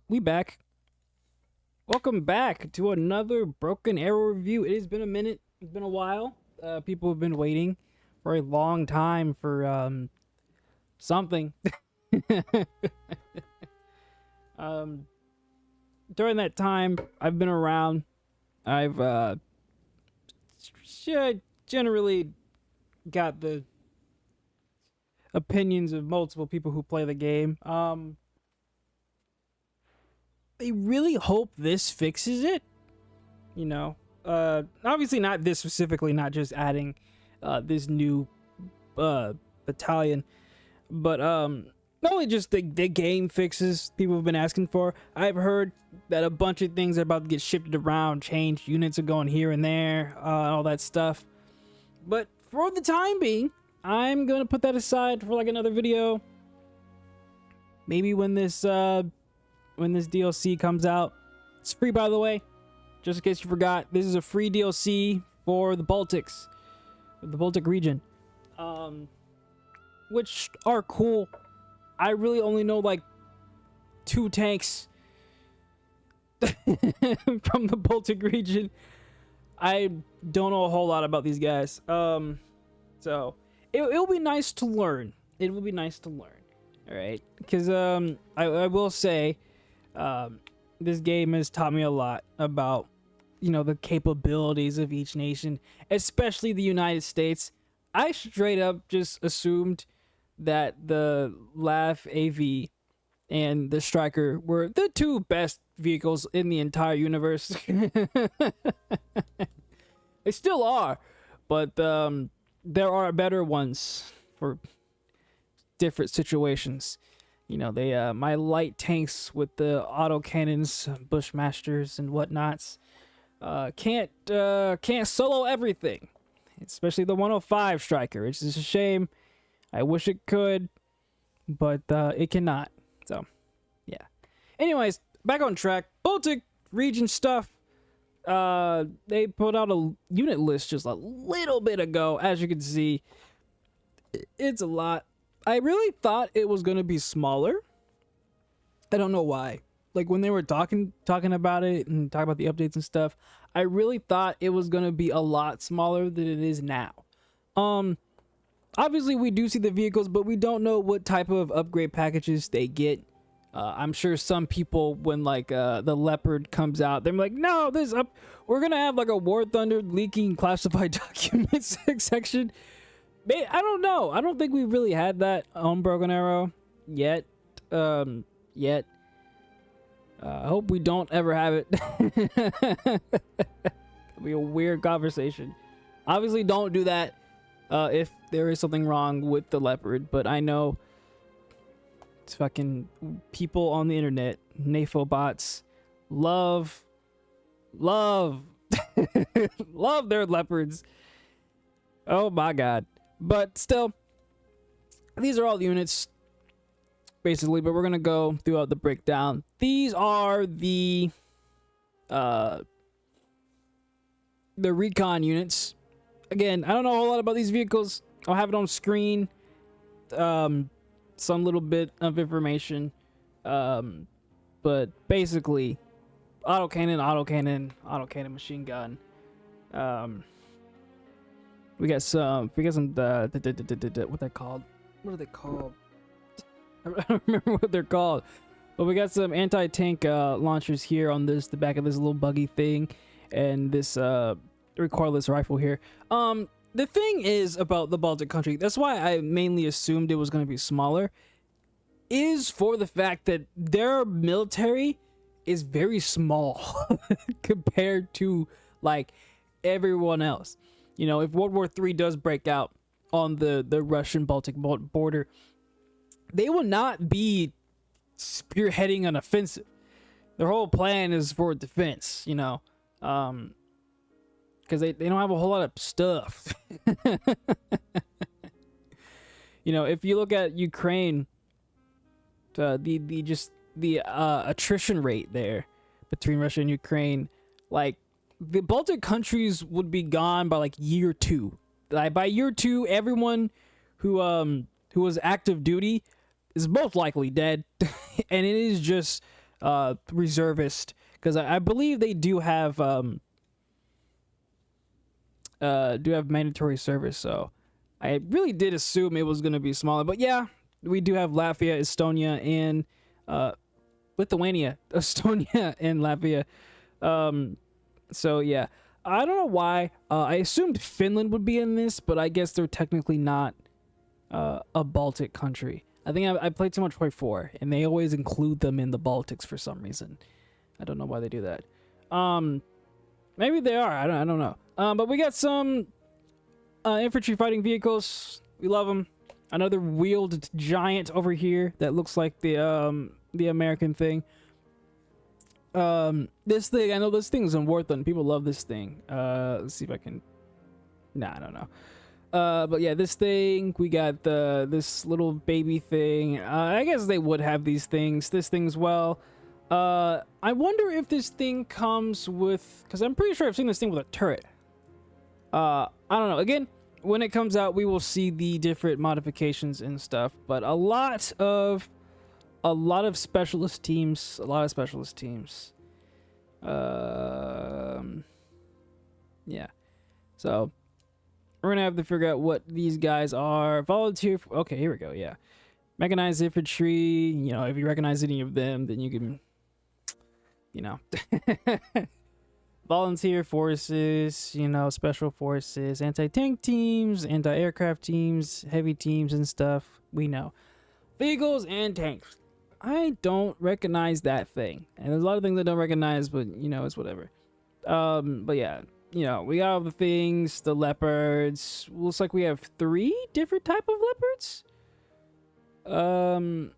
We back. Welcome back to another Broken Arrow review. It has been a minute. It's been a while. People have been waiting for a long time for something. um, During that time, I've been around. I've generally got the opinions of multiple people who play the game. I really hope this fixes it. You know, obviously not this specifically, not just adding this new battalion, but not only just the game fixes people have been asking for. I've heard that a bunch of things are about to get shifted around, changed, units are going here and there, all that stuff. But for the time being, I'm gonna put that aside for like another video. Maybe when this DLC comes out. It's free, by the way, just in case you forgot. This is a free DLC for the Baltics, the Baltic region, which are cool. I really only know like 2 tanks from the Baltic region. I don't know a whole lot about these guys, so it'll be nice to learn. It will be nice to learn, all right? Because I will say, this game has taught me a lot about, you know, the capabilities of each nation, especially the United States. I straight up just assumed that the LAF AV and the Striker were the 2 best vehicles in the entire universe. They still are, but there are better ones for different situations. You know, they my light tanks with the auto cannons, Bushmasters and whatnots, can't solo everything, especially the 105 Striker. It's just a shame. I wish it could, but it cannot. So, yeah. Anyways, back on track. Baltic region stuff. They put out a unit list just a little bit ago. As you can see, it's a lot. I really thought it was gonna be smaller. I don't know why. Like when they were talking about it and talking about the updates and stuff, I really thought it was gonna be a lot smaller than it is now. Obviously we do see the vehicles, but we don't know what type of upgrade packages they get. I'm sure some people, when like the Leopard comes out, they're like, no, we're gonna have like a War Thunder leaking classified documents section. I don't know. I don't think we really had that on Broken Arrow yet. I hope we don't ever have it. It'll be a weird conversation. Obviously, don't do that if there is something wrong with the Leopard. But I know it's fucking people on the internet, NAFO bots, love love their Leopards. Oh my god. But still, these are all the units, basically, but we're going to go throughout the breakdown. These are the recon units. Again, I don't know a whole lot about these vehicles. I'll have it on screen. Some little bit of information. But basically, autocannon, machine gun. We got some what they're called. What are they called? I don't remember what they're called. But we got some anti-tank launchers here on the back of this little buggy thing, and this recoilless rifle here. The thing is about the Baltic country, that's why I mainly assumed it was going to be smaller, is for the fact that their military is very small compared to like everyone else. You know, if World War III does break out on the Russian-Baltic border, they will not be spearheading an offensive. Their whole plan is for defense, you know, because they don't have a whole lot of stuff. You know, if you look at Ukraine, the attrition rate there between Russia and Ukraine, like, the Baltic countries would be gone by like year 2. Like by year 2, everyone who was active duty is most likely dead, and it is just reservist, because I believe they do have mandatory service. So I really did assume it was gonna be smaller, but yeah, we do have Latvia, Estonia, and Lithuania, Estonia, and Latvia. So yeah, I don't know why. I assumed Finland would be in this, but I guess they're technically not a Baltic country. I think I played too much Point 4, and they always include them in the Baltics for some reason. I don't know why they do that. Maybe they are. I don't know. But we got some infantry fighting vehicles. We love them. Another wheeled giant over here that looks like the American thing. This thing, I know this thing's in Warthun. People love this thing. Let's see if I can. Nah, I don't know. But yeah, this thing, we got this little baby thing. I guess they would have these things. This thing as well. I wonder if this thing comes with, because I'm pretty sure I've seen this thing with a turret. I don't know. Again, when it comes out, we will see the different modifications and stuff. But a lot of specialist teams. Yeah. So we're gonna have to figure out what these guys are. Volunteer. Okay, here we go. Yeah, mechanized infantry. You know, if you recognize any of them, then you can, you know, volunteer forces. You know, special forces, anti-tank teams, anti-aircraft teams, heavy teams, and stuff. We know vehicles and tanks. I don't recognize that thing, and there's a lot of things I don't recognize, but you know, it's whatever. But yeah. You know, we got all the things, the leopards. Looks like we have 3 different type of leopards.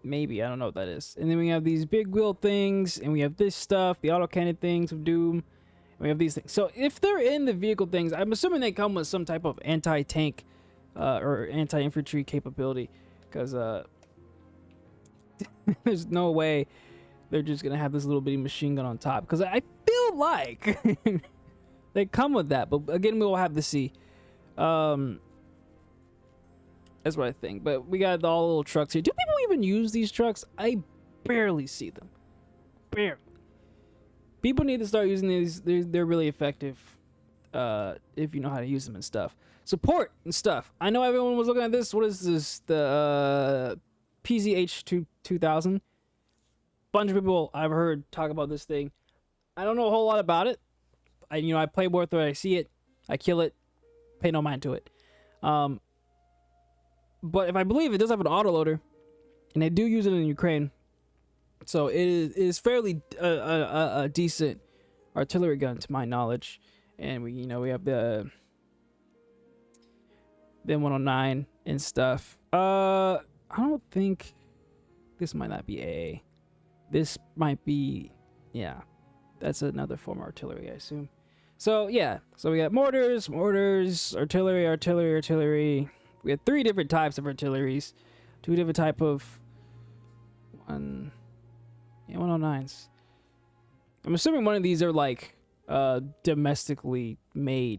Maybe, I don't know what that is. And then we have these big wheel things, and we have this stuff, the autocannon things of Doom. And we have these things. So if they're in the vehicle things, I'm assuming they come with some type of anti-tank or anti-infantry capability, because there's no way they're just gonna have this little bitty machine gun on top, because I feel like they come with that, but again, we will have to see. That's what I think. But we got all the little trucks here. Do people even use these trucks? I barely see them. Barely. People need to start using these. They're really effective if you know how to use them and stuff. Support and stuff. I know everyone was looking at this. What is this? The PZH 2000. Bunch of people I've heard talk about this thing. I don't know a whole lot about it. I play Warthog, I see it, I kill it, pay no mind to it. But if I believe, it does have an autoloader, and they do use it in Ukraine, so it is fairly a decent artillery gun to my knowledge. And we have the M109 and stuff. I don't think this might not be AA. This might be, yeah, that's another form of artillery, I assume. So yeah, so we got mortars, artillery. We had 3 different types of artilleries, 2 different type of 109s. I'm assuming one of these are like domestically made.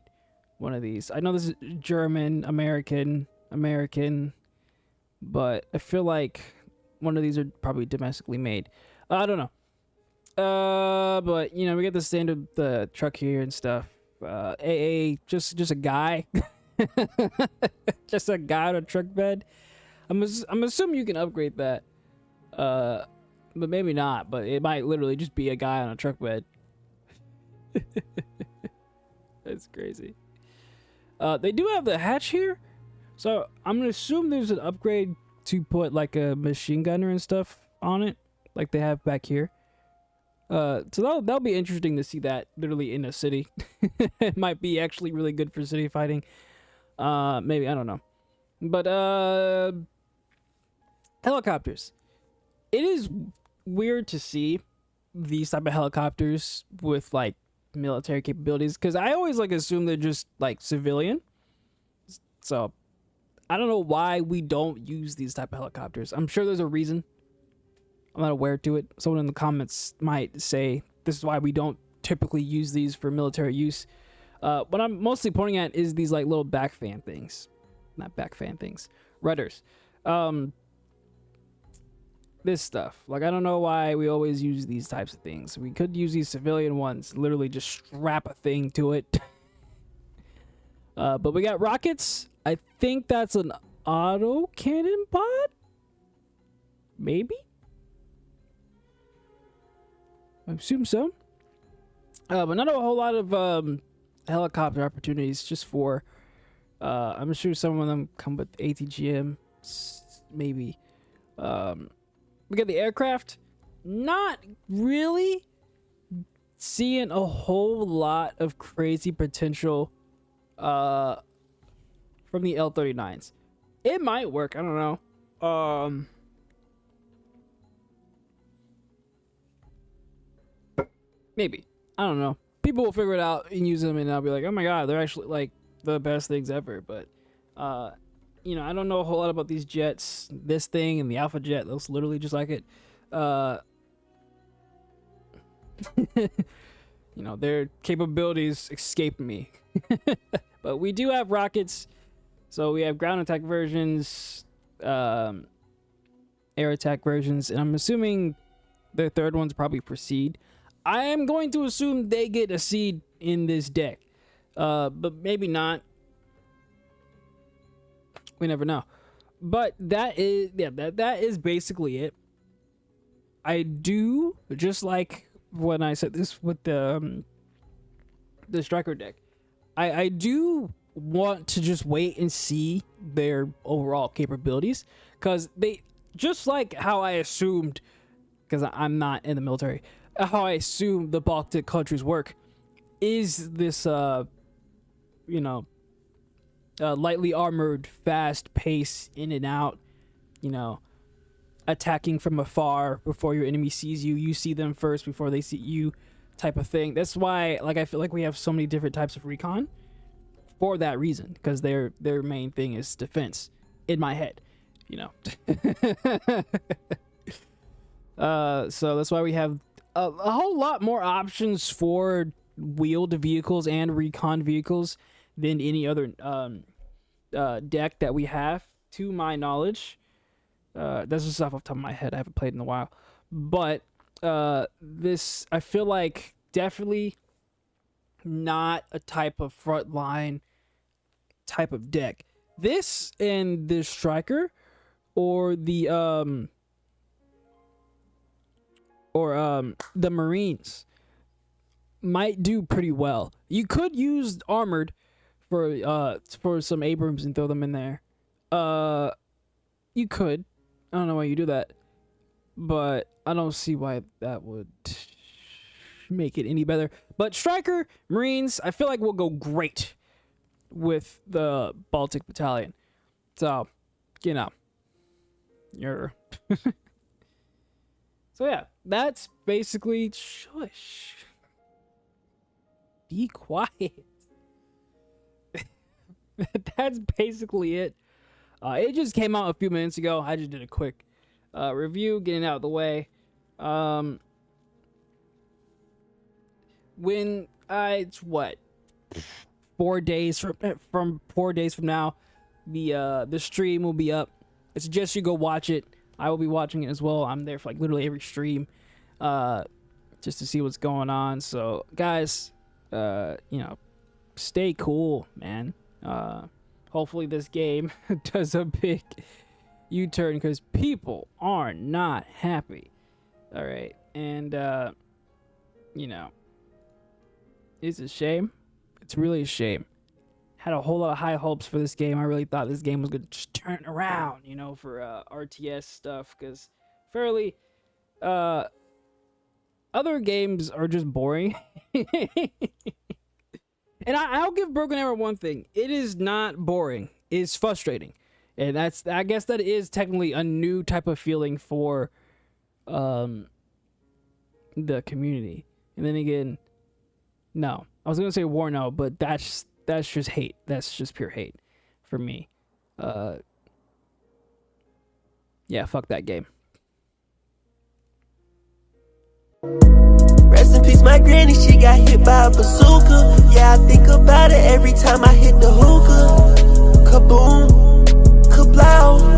One of these. I know this is German, American, but I feel like one of these are probably domestically made. I don't know. But we got the standard truck here and stuff. AA, just a guy, just a guy on a truck bed. I'm assuming you can upgrade that. But maybe not. But it might literally just be a guy on a truck bed. That's crazy. They do have the hatch here, so I'm gonna assume there's an upgrade to put like a machine gunner and stuff on it, like they have back here. So that'll be interesting to see that literally in a city. It might be actually really good for city fighting. Maybe, I don't know. But helicopters. It is weird to see these type of helicopters with like military capabilities, because I always like assume they're just like civilian. So I don't know why we don't use these type of helicopters. I'm sure there's a reason. I'm not aware to it. Someone in the comments might say this is why we don't typically use these for military use. What I'm mostly pointing at is these like little back fan things. Not back fan things. Rudders. this stuff. Like, I don't know why we always use these types of things. We could use these civilian ones, literally just strap a thing to it. But we got rockets. I think that's an auto cannon pod? Maybe? I assume so. But not a whole lot of helicopter opportunities, just for I'm sure some of them come with ATGM, maybe. We got the aircraft. Not really seeing a whole lot of crazy potential from the L-39s. It might work, I don't know. Maybe. I don't know. People will figure it out and use them, and I'll be like, oh my god, they're actually like the best things ever. But you know, I don't know a whole lot about these jets. This thing and the Alpha Jet looks literally just like it. You know, their capabilities escape me. But we do have rockets. So we have ground attack versions, air attack versions, and I'm assuming the third one's probably Proceed. I am going to assume they get a seed in this deck. But maybe not. We never know. But that is, yeah, that is basically it. I do, just like when I said this with the striker deck, I do want to just wait and see their overall capabilities, because they, just like how I assumed, because I'm not in the military, how I assume the Baltic countries work is this you know, lightly armored, fast pace, in and out, you know, attacking from afar before your enemy sees you. You see them first before they see you, type of thing. That's why, like, I feel like we have so many different types of recon for that reason, because their main thing is defense, in my head, you know. So that's why we have a whole lot more options for wheeled vehicles and recon vehicles than any other deck that we have, to my knowledge. That's just off the top of my head. I haven't played in a while. But this, I feel like, definitely not a type of frontline type of deck. This and the Striker, or the Marines, might do pretty well. You could use armored for some Abrams and throw them in there. You could. I don't know why you do that, but I don't see why that would make it any better. But Striker, Marines, I feel like will go great with the Baltic Battalion. So, you know, you're... So yeah, that's basically... Shush. Be quiet. That's basically it. It just came out a few minutes ago. I just did a quick review, getting out of the way. When it's what, 4 days from 4 days from now, the stream will be up. I suggest you go watch it. I will be watching it as well. I'm there for like literally every stream, just to see what's going on. So guys, you know, stay cool, man. Hopefully this game does a big U-turn, because people are not happy. All right, and you know, it's a shame. It's really a shame. Had a whole lot of high hopes for this game. I really thought this game was gonna just turn around, you know, for RTS stuff, because fairly other games are just boring. And I'll give Broken Arrow one thing. It is not boring. It's frustrating. And that's, I guess that is technically a new type of feeling for the community. And then again, no. I was going to say war no, but that's just hate. That's just pure hate for me. Yeah, fuck that game. Rest in peace, my granny, she got hit by a bazooka. Yeah, I think about it every time I hit the hookah. Kaboom, kablow.